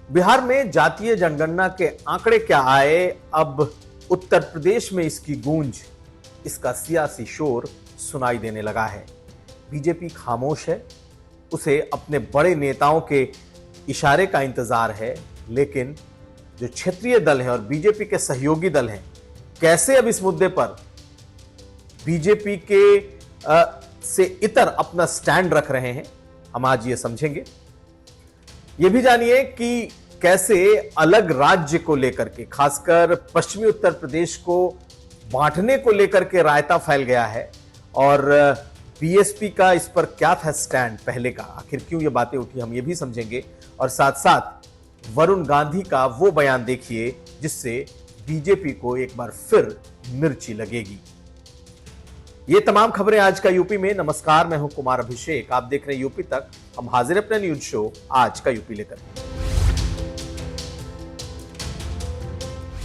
बिहार में जातीय जनगणना के आंकड़े क्या आए, अब उत्तर प्रदेश में इसकी गूंज, इसका सियासी शोर सुनाई देने लगा है। बीजेपी खामोश है, उसे अपने बड़े नेताओं के इशारे का इंतजार है, लेकिन जो क्षेत्रीय दल हैं और बीजेपी के सहयोगी दल हैं, कैसे अब इस मुद्दे पर बीजेपी के से इतर अपना स्टैंड रख रहे हैं, हम आज ये समझेंगे। ये भी जानिए कि कैसे अलग राज्य को लेकर के, खासकर पश्चिमी उत्तर प्रदेश को बांटने को लेकर के रायता फैल गया है और बीएसपी का इस पर क्या था स्टैंड पहले का, आखिर क्यों ये बातें उठी, हम ये भी समझेंगे। और साथ साथ वरुण गांधी का वो बयान देखिए जिससे बीजेपी को एक बार फिर मिर्ची लगेगी। ये तमाम खबरें आज का यूपी में। नमस्कार, मैं हूं कुमार अभिषेक, आप देख रहे हैं यूपी तक। हम हाजिर अपने न्यूज शो आज का यूपी लेकर।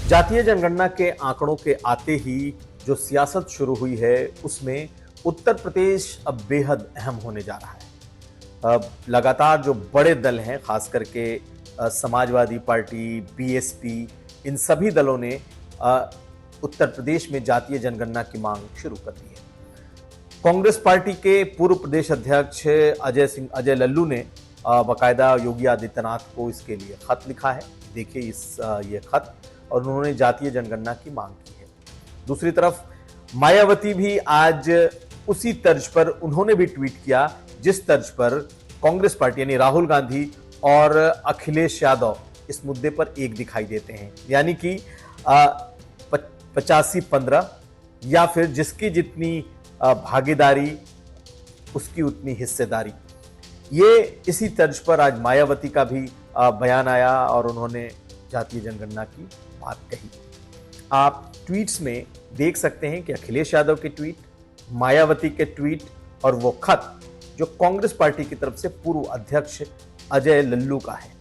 जातीय जनगणना के आंकड़ों के आते ही जो सियासत शुरू हुई है, उसमें उत्तर प्रदेश अब बेहद अहम होने जा रहा है। अब लगातार जो बड़े दल हैं, खास करके समाजवादी पार्टी, बीएसपी, इन सभी दलों ने उत्तर प्रदेश में जातीय जनगणना की मांग शुरू कर दी है। कांग्रेस पार्टी के पूर्व प्रदेश अध्यक्ष अजय लल्लू ने बाकायदा योगी आदित्यनाथ को इसके लिए खत लिखा है। देखिए ये खत, और उन्होंने जातीय जनगणना की मांग की है। दूसरी तरफ मायावती भी आज उसी तर्ज पर उन्होंने भी ट्वीट किया जिस तर्ज पर कांग्रेस पार्टी यानी राहुल गांधी और अखिलेश यादव इस मुद्दे पर एक दिखाई देते हैं, यानी कि 85-15 या फिर जिसकी जितनी भागीदारी उसकी उतनी हिस्सेदारी। ये इसी तर्ज पर आज मायावती का भी बयान आया और उन्होंने जातीय जनगणना की बात कही। आप ट्वीट्स में देख सकते हैं कि अखिलेश यादव के ट्वीट, मायावती के ट्वीट और वो खत जो कांग्रेस पार्टी की तरफ से पूर्व अध्यक्ष अजय लल्लू का है।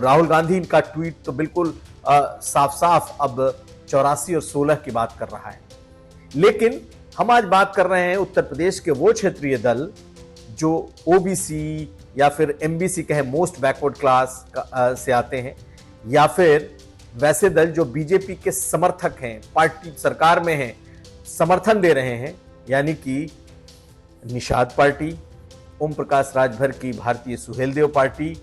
राहुल गांधी का ट्वीट तो बिल्कुल साफ साफ अब 84 और 16 की बात कर रहा है। लेकिन हम आज बात कर रहे हैं उत्तर प्रदेश के वो क्षेत्रीय दल जो ओबीसी या फिर एमबीसी कहे, मोस्ट बैकवर्ड क्लास से आते हैं, या फिर वैसे दल जो बीजेपी के समर्थक हैं, पार्टी सरकार में हैं, समर्थन दे रहे हैं, यानी कि निषाद पार्टी, ओम प्रकाश राजभर की भारतीय सुहेलदेव पार्टी,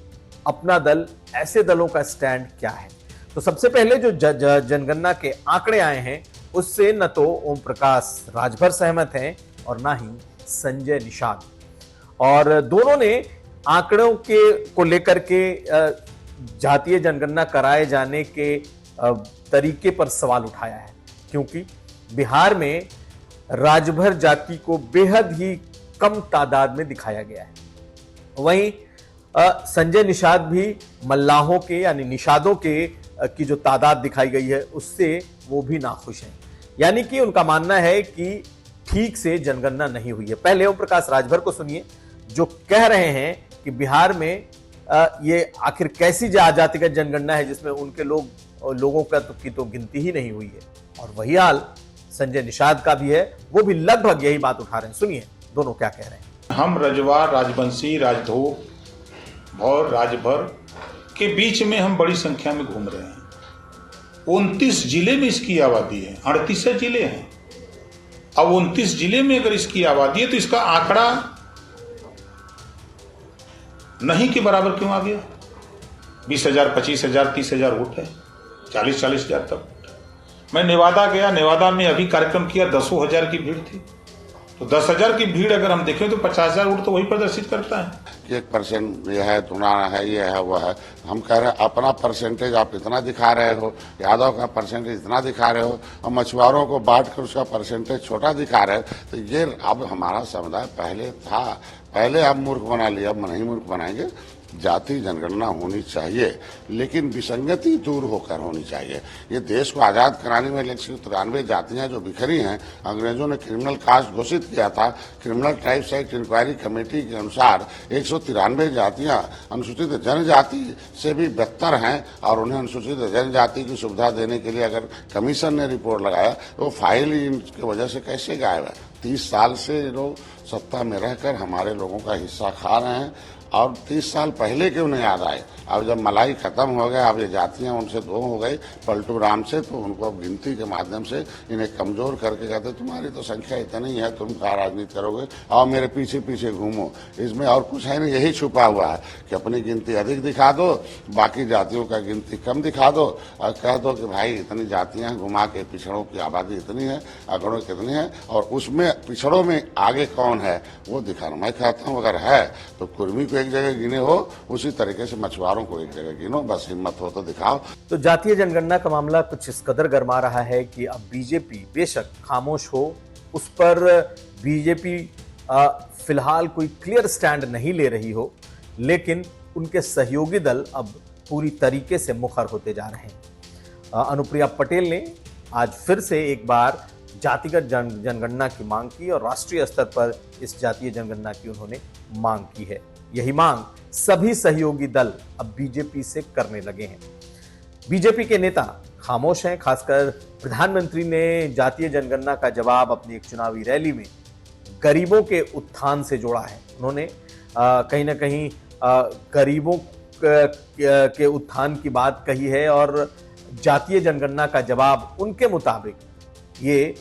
अपना दल। ऐसे दलों का स्टैंड क्या है? तो सबसे पहले जो जनगणना के आंकड़े आए हैं उससे न तो ओम प्रकाश राजभर सहमत हैं और ना ही संजय निषाद, और दोनों ने आंकड़ों को लेकर के जातीय जनगणना कराए जाने के तरीके पर सवाल उठाया है, क्योंकि बिहार में राजभर जाति को बेहद ही कम तादाद में दिखाया गया है। वहीं संजय निषाद भी मल्लाहों के यानी निषादों के की जो तादाद दिखाई गई है उससे वो भी नाखुश हैं, यानी कि उनका मानना है कि ठीक से जनगणना नहीं हुई है। पहले ओम प्रकाश राजभर को सुनिए जो कह रहे हैं कि बिहार में ये आखिर कैसी जातिगत जनगणना है जिसमें उनके लोगों का की तो गिनती ही नहीं हुई है। और वही हाल संजय निषाद का भी है, वो भी लगभग यही बात उठा रहे हैं। सुनिए दोनों क्या कह रहे हैं। हम रजवा, राजवंशी, राजधोक और राजभर के बीच में हम बड़ी संख्या में घूम रहे हैं। 29 जिले में इसकी आबादी है, 38 जिले हैं। अब 29 जिले में अगर इसकी आबादी है तो इसका आंकड़ा नहीं के बराबर क्यों आ गया? 20,000, 25,000, 30,000 वोट है, 40,000 तक। मैं नेवादा गया, नेवादा में अभी कार्यक्रम किया, 10,000 की भीड़ थी। तो 10,000 की भीड़ अगर हम देखें तो 50,000 वोट तो वही प्रदर्शित करता है। 1% ये है, तुनाना है, ये है, वो है। हम कह रहे हैं अपना परसेंटेज आप इतना दिखा रहे हो, यादव का परसेंटेज इतना दिखा रहे हो, और मछुआरों को बांट कर उसका परसेंटेज छोटा दिखा रहे हो। तो ये अब हमारा समुदाय पहले था, पहले आप मूर्ख बना लिया, अब नहीं मूर्ख बनाएंगे। जाति जनगणना होनी चाहिए, लेकिन विसंगति दूर होकर होनी चाहिए। ये देश को आजाद कराने में 193 जातियां जो बिखरी हैं, अंग्रेजों ने क्रिमिनल कास्ट घोषित किया था। Criminal tribes act inquiry committee के अनुसार 193 जातियां अनुसूचित जनजाति से भी बदतर हैं, और उन्हें अनुसूचित जनजाति की सुविधा देने के लिए अगर कमीशन ने रिपोर्ट लगाया तो फाइल इनकी वजह से कैसे गायब है? 30 साल से लोग सत्ता में रहकर हमारे लोगों का हिस्सा खा रहे हैं। और 30 साल पहले क्यों नहीं याद आए? अब जब मलाई खत्म हो गया, अब ये जातियां उनसे दो हो गई पलटू राम से, तो उनको अब गिनती के माध्यम से इन्हें कमजोर करके कहते तुम्हारी तो संख्या इतनी है, तुम क्या राजनीति करोगे, और मेरे पीछे पीछे घूमो। इसमें और कुछ है नहीं, यही छुपा हुआ है कि अपनी गिनती अधिक दिखा दो, बाकी जातियों का गिनती कम दिखा दो और कह दो कि भाई इतनी जातियां, घुमा के पिछड़ों की आबादी इतनी है, अगड़ों कितनी है, और उसमें पिछड़ों में आगे कौन है वो दिखाना। मैं कहता हूँ अगर है तो कुर्मी को एक जगह गिने हो, उसी तरीके से मछुआरों को एक जगह गिनो, बस हिम्मत हो तो दिखाओ। तो जातीय जनगणना का मामला कुछ इस कदर गर्मा रहा है कि अब बीजेपी बेशक खामोश हो, उस पर बीजेपी फिलहाल कोई क्लियर स्टैंड नहीं ले रही हो, लेकिन उनके सहयोगी दल अब पूरी तरीके से मुखर होते जा रहे हैं। अनुप्रिया पटेल ने आज फिर से एक बार जातिगत जनगणना की मांग की और राष्ट्रीय स्तर पर इस जातीय जनगणना की उन्होंने मांग की है। यही मांग सभी सहयोगी दल अब बीजेपी से करने लगे हैं। बीजेपी के नेता खामोश हैं, खासकर प्रधानमंत्री ने जातीय जनगणना का जवाब अपनी एक चुनावी रैली में गरीबों के उत्थान से जोड़ा है। उन्होंने कहीं ना कहीं गरीबों के उत्थान की बात कही है और जातीय जनगणना का जवाब उनके मुताबिक ये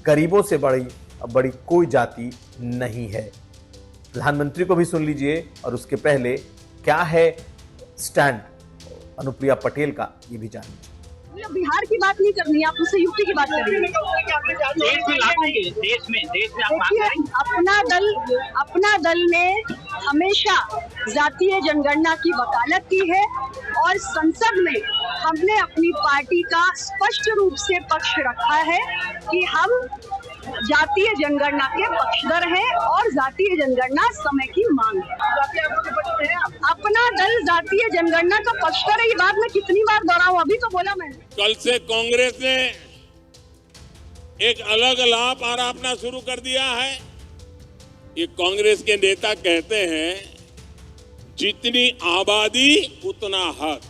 गरीबों से बड़ी कोई जाति नहीं है। प्रधानमंत्री को भी सुन लीजिए और उसके पहले क्या है स्टैंड अनुप्रिया पटेल का, ये भी जान लीजिए। बिहार की बात नहीं करनी है, आप मुझसे यूपी की बात करेंगे। देश में आप बात देखिए, अपना दल ने हमेशा जातीय जनगणना की वकालत की है और संसद में हमने अपनी पार्टी का स्पष्ट रूप से पक्ष रखा है कि हम जातीय जनगणना के पक्षधर हैं और जातीय जनगणना समय की मांग है। अपना दल जातीय जनगणना का पक्षधर है, ये बात मैं कितनी बार दोहराऊं, अभी तो बोला मैंने। कल से कांग्रेस ने एक अलग लाभ आरोपना शुरू कर दिया है। ये कांग्रेस के नेता कहते हैं जितनी आबादी उतना हक।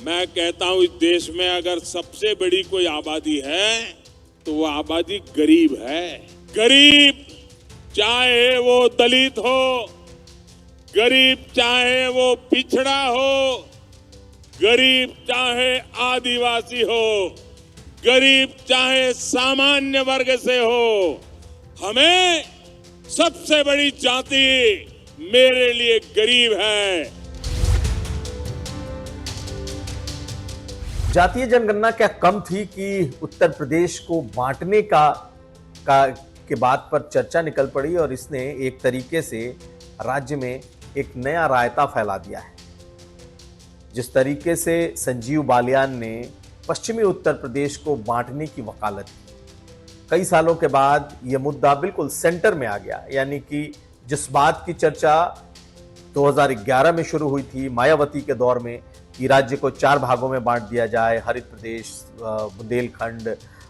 मैं कहता हूं इस देश में अगर सबसे बड़ी कोई आबादी है तो वो आबादी गरीब है। गरीब चाहे वो दलित हो, गरीब चाहे वो पिछड़ा हो, गरीब चाहे आदिवासी हो, गरीब चाहे सामान्य वर्ग से हो, हमें सबसे बड़ी जाति मेरे लिए गरीब है। जातीय जनगणना क्या कम थी कि उत्तर प्रदेश को बांटने के बात पर चर्चा निकल पड़ी और इसने एक तरीके से राज्य में एक नया रायता फैला दिया है। जिस तरीके से संजीव बालियान ने पश्चिमी उत्तर प्रदेश को बांटने की वकालत की, कई सालों के बाद यह मुद्दा बिल्कुल सेंटर में आ गया। यानी कि जिस बात की चर्चा 2011 में शुरू हुई थी मायावती के दौर में कि राज्य को 4 भागों में बांट दिया जाए, हरित प्रदेश, बुंदेलखंड,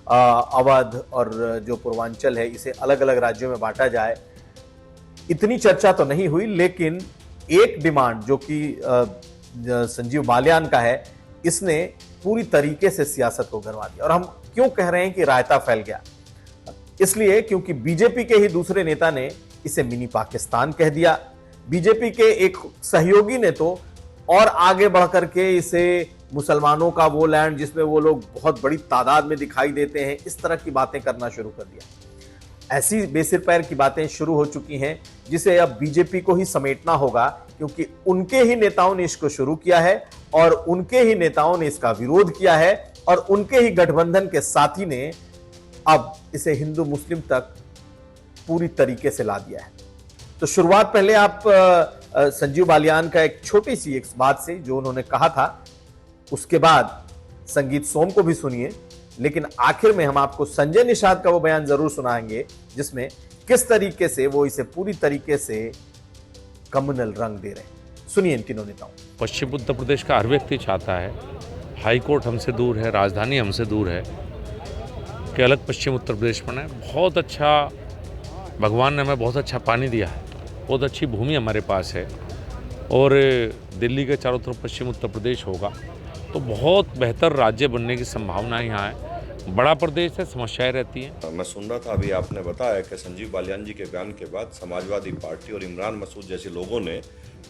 अवध और जो पूर्वांचल है इसे अलग अलग राज्यों में बांटा जाए, इतनी चर्चा तो नहीं हुई। लेकिन एक डिमांड जो कि संजीव बालियान का है, इसने पूरी तरीके से सियासत को गरमा दिया। और हम क्यों कह रहे हैं कि रायता फैल गया, इसलिए क्योंकि बीजेपी के ही दूसरे नेता ने इसे मिनी पाकिस्तान कह दिया। बीजेपी के एक सहयोगी ने तो और आगे बढ़कर के इसे मुसलमानों का वो लैंड जिसमें वो लोग बहुत बड़ी तादाद में दिखाई देते हैं, इस तरह की बातें करना शुरू कर दिया। ऐसी बेसिर पैर की बातें शुरू हो चुकी हैं जिसे अब बीजेपी को ही समेटना होगा, क्योंकि उनके ही नेताओं ने इसको शुरू किया है और उनके ही नेताओं ने इसका विरोध किया है और उनके ही गठबंधन के साथी ने अब इसे हिंदू मुस्लिम तक पूरी तरीके से ला दिया है। तो शुरुआत पहले आप संजीव बालियान का एक छोटी सी एक बात से जो उन्होंने कहा था, उसके बाद संगीत सोम को भी सुनिए, लेकिन आखिर में हम आपको संजय निषाद का वो बयान जरूर सुनाएंगे जिसमें किस तरीके से वो इसे पूरी तरीके से कम्युनल रंग दे रहे हैं। सुनिए इन तीनों नेताओं। पश्चिम उत्तर प्रदेश का हर व्यक्ति चाहता है, हाईकोर्ट हमसे दूर है, राजधानी हमसे दूर है, कि अलग पश्चिम उत्तर प्रदेश बने। बहुत अच्छा भगवान ने हमें बहुत अच्छा पानी दिया है, बहुत अच्छी भूमि हमारे पास है और दिल्ली के चारों तरफ पश्चिम उत्तर प्रदेश होगा तो बहुत बेहतर राज्य बनने की संभावना यहाँ है। बड़ा प्रदेश है, समस्याएं रहती हैं। मैं सुन रहा था अभी आपने बताया कि संजीव बालियान जी के बयान के बाद समाजवादी पार्टी और इमरान मसूद जैसे लोगों ने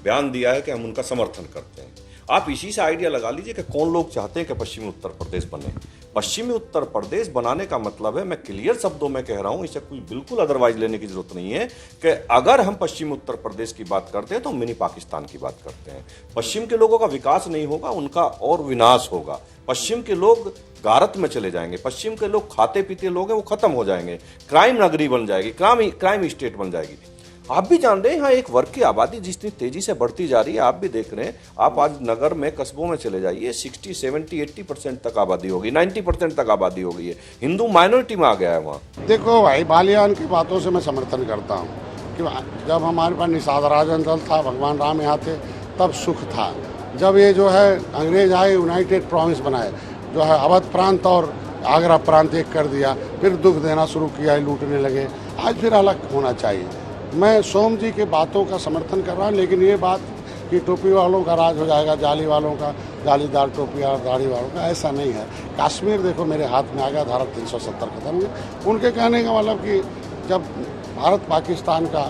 बयान दिया है कि हम उनका समर्थन करते हैं। आप इसी से आइडिया लगा लीजिए कि कौन लोग चाहते हैं कि पश्चिमी उत्तर प्रदेश बने। पश्चिमी उत्तर प्रदेश बनाने का मतलब है, मैं क्लियर शब्दों में कह रहा हूं, इसे कोई बिल्कुल अदरवाइज लेने की जरूरत नहीं है कि अगर हम पश्चिमी उत्तर प्रदेश की बात करते हैं तो मिनी पाकिस्तान की बात करते हैं। पश्चिम के लोगों का विकास नहीं होगा, उनका और विनाश होगा। पश्चिम के लोग गारत में चले जाएंगे, पश्चिम के लोग खाते पीते लोग हैं वो खत्म हो जाएंगे, क्राइम नगरी बन जाएगी, क्राइम स्टेट बन जाएगी। आप भी जान रहे हैं यहाँ एक वर्ग की आबादी जितनी तेजी से बढ़ती जा रही है, आप भी देख रहे हैं। आप आज नगर में कस्बों में चले जाइए, 60, 70, 80% तक आबादी होगी, 90% तक आबादी हो गई है। हिंदू माइनॉरिटी में आ गया है वहाँ। देखो भाई, बालियान की बातों से मैं समर्थन करता हूँ कि जब हमारे पास निषाद राजन दल था, भगवान राम यहाँ थे, तब सुख था। जब ये जो है अंग्रेज आए, यूनाइटेड प्रोविंस बनाए, जो है अवध प्रांत और आगरा प्रांत एक कर दिया, फिर दुख देना शुरू किया, लूटने लगे। आज फिर अलग होना चाहिए। मैं सोम जी की बातों का समर्थन कर रहा हूँ, लेकिन ये बात कि टोपी वालों का राज हो जाएगा, जाली वालों का, जालीदार टोपी और दाढ़ी वालों का, ऐसा नहीं है। कश्मीर देखो मेरे हाथ में आ गया, धारा 370 खत्म हुई। उनके कहने का मतलब कि जब भारत पाकिस्तान का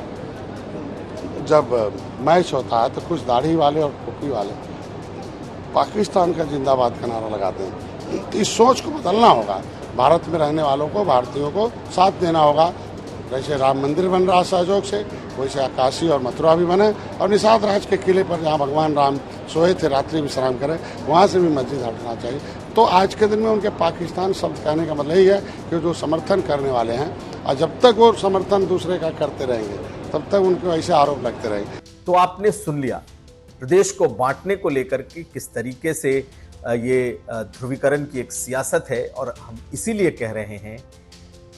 जब मैच होता है तो कुछ दाढ़ी वाले और टोपी वाले पाकिस्तान का जिंदाबाद का नारा लगाते हैं। इस सोच को बदलना होगा। भारत में रहने वालों को, भारतीयों को साथ देना होगा। जैसे राम मंदिर बन रहा सहयोग से, वैसे काशी और मथुरा भी बने, और निषाद राज के किले पर जहाँ भगवान राम सोए थे, रात्रि विश्राम करें, वहाँ से भी मस्जिद हटना चाहिए। तो आज के दिन में उनके पाकिस्तान शब्द कहने का मतलब यही है कि जो समर्थन करने वाले हैं, और जब तक वो समर्थन दूसरे का करते रहेंगे तब तक उनको ऐसे आरोप लगते रहेंगे। तो आपने सुन लिया प्रदेश को बांटने को लेकर के किस तरीके से ये ध्रुवीकरण की एक सियासत है, और हम इसीलिए कह रहे हैं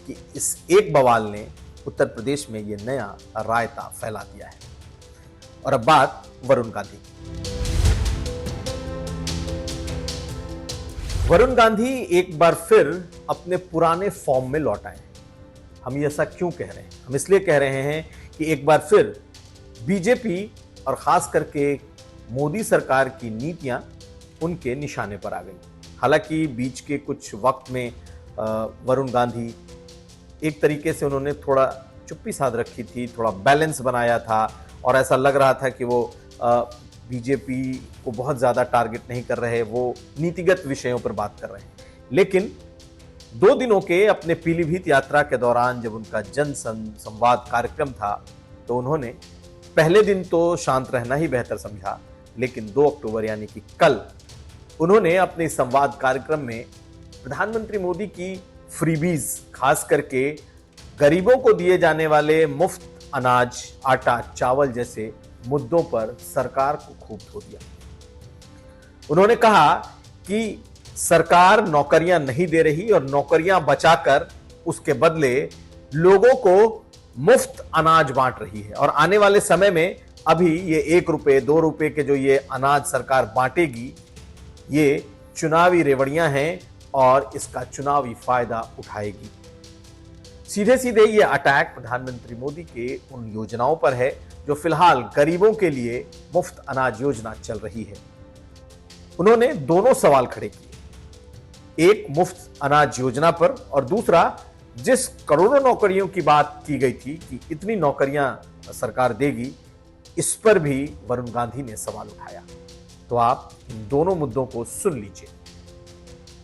कि इस एक बवाल ने उत्तर प्रदेश में ये नया रायता फैला दिया है। और अब बात वरुण गांधी। वरुण गांधी एक बार फिर अपने पुराने फॉर्म में लौट आए। हम ये ऐसा क्यों कह रहे हैं? हम इसलिए कह रहे हैं कि एक बार फिर बीजेपी और खास करके मोदी सरकार की नीतियां उनके निशाने पर आ गई। हालांकि बीच के कुछ वक्त में वरुण गांधी एक तरीके से उन्होंने थोड़ा चुप्पी साध रखी थी, थोड़ा बैलेंस बनाया था, और ऐसा लग रहा था कि वो बीजेपी को बहुत ज़्यादा टारगेट नहीं कर रहे, वो नीतिगत विषयों पर बात कर रहे हैं। लेकिन 2 दिनों के अपने पीलीभीत यात्रा के दौरान जब उनका जन संवाद कार्यक्रम था, तो उन्होंने पहले दिन तो शांत रहना ही बेहतर समझा, लेकिन 2 अक्टूबर यानी कि कल उन्होंने अपने संवाद कार्यक्रम में प्रधानमंत्री मोदी की फ्रीबीज, खास करके गरीबों को दिए जाने वाले मुफ्त अनाज, आटा, चावल जैसे मुद्दों पर सरकार को खूब धो दिया। उन्होंने कहा कि सरकार नौकरियां नहीं दे रही और नौकरियां बचाकर उसके बदले लोगों को मुफ्त अनाज बांट रही है, और आने वाले समय में अभी ये 1 रुपए 2 रुपए के जो ये अनाज सरकार बांटेगी, ये चुनावी रेवड़ियां हैं और इसका चुनावी फायदा उठाएगी। सीधे सीधे ये अटैक प्रधानमंत्री मोदी के उन योजनाओं पर है जो फिलहाल गरीबों के लिए मुफ्त अनाज योजना चल रही है। उन्होंने दोनों सवाल खड़े किए, एक मुफ्त अनाज योजना पर, और दूसरा जिस करोड़ों नौकरियों की बात की गई थी कि इतनी नौकरियां सरकार देगी, इस पर भी वरुण गांधी ने सवाल उठाया। तो आप इन दोनों मुद्दों को सुन लीजिए।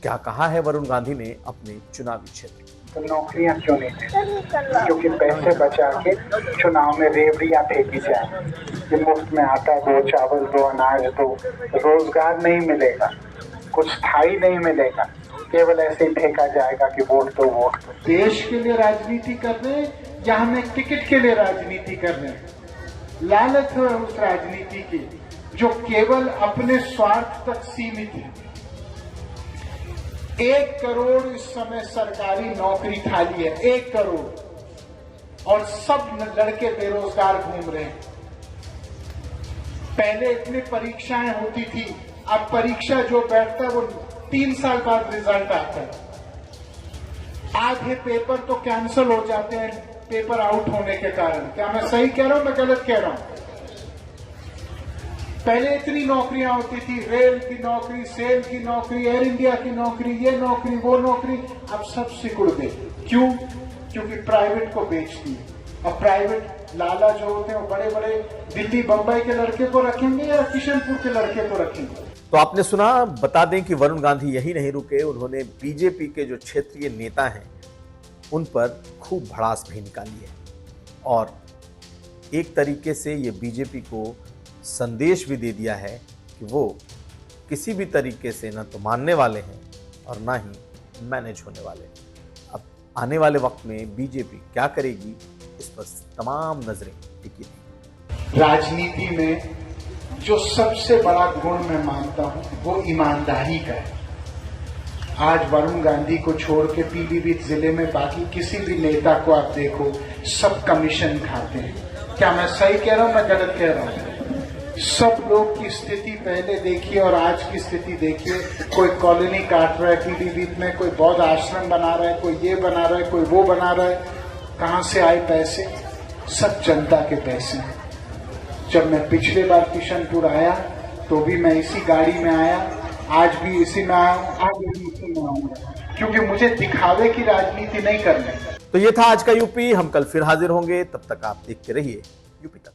क्या कहा है वरुण गांधी ने अपने चुनावी क्षेत्र? तो नौकरियां क्यों नहीं देते? क्योंकि पैसे बचा के चुनाव में रेवड़ियां फेंकी जाए कि मुफ्त में आटा दो, चावल दो, अनाज दो, रोजगार नहीं मिलेगा, कुछ स्थायी नहीं मिलेगा, केवल ऐसे ही फेंका जाएगा कि वोट दो, वोट दो। देश के लिए राजनीति कर रहे हैं या हम एक टिकट के लिए राजनीति कर रहे हैं? लालच है उस राजनीति की जो केवल अपने स्वार्थ तक सीमित है। 1 करोड़ इस समय सरकारी नौकरी खाली है, 1 करोड़, और सब लड़के बेरोजगार घूम रहे हैं। पहले इतनी परीक्षाएं होती थी, अब परीक्षा जो बैठता है वो 3 साल बाद रिजल्ट आता है। आधे पेपर तो कैंसिल हो जाते हैं पेपर आउट होने के कारण। क्या मैं सही कह रहा हूं, मैं गलत कह रहा हूं? पहले इतनी नौकरियां होती थी, रेल की नौकरी, सेल की नौकरी, एयर इंडिया की नौकरी, ये नौकरी वो नौकरी, अब सब सिकुड़ गई। क्यों? क्योंकि प्राइवेट को बेच दिए। और प्राइवेट लाला जो होते हैं वो बड़े बड़े दिल्ली बंबई के लड़के को रखेंगे या किशनपुर के लड़के को रखेंगे। तो आपने सुना, बता दें कि वरुण गांधी यही नहीं रुके, उन्होंने बीजेपी के जो क्षेत्रीय नेता हैं उन पर खूब भड़ास भी निकाली है और एक तरीके से ये बीजेपी को संदेश भी दे दिया है कि वो किसी भी तरीके से ना तो मानने वाले हैं और ना ही मैनेज होने वाले हैं। अब आने वाले वक्त में बीजेपी क्या करेगी, इस पर तमाम नजरें टिकी रहेंगी। राजनीति में जो सबसे बड़ा गुण मैं मानता हूं वो ईमानदारी का है। आज वरुण गांधी को छोड़ के पीलीभीत जिले में बाकी किसी भी नेता को आप देखो, सब कमीशन खाते हैं। क्या मैं सही कह रहा हूं, मैं गलत कह रहा हूं? सब लोग की स्थिति पहले देखिए और आज की स्थिति देखिए। कोई कॉलोनी काट रहा है पीलीभीत में, कोई बौद्ध आश्रम बना रहा है, कोई ये बना रहा है, कोई वो बना रहा है। कहां से आए पैसे? सब जनता के पैसे हैं। जब मैं पिछले बार किशनपुर आया तो भी मैं इसी गाड़ी में आया, आज भी इसी में आया, आगे भी इसी में आऊंगा, क्योंकि मुझे दिखावे की राजनीति नहीं करनी। तो ये था आज का यूपी। हम कल फिर हाजिर होंगे, तब तक आप देखते रहिए यूपी तक।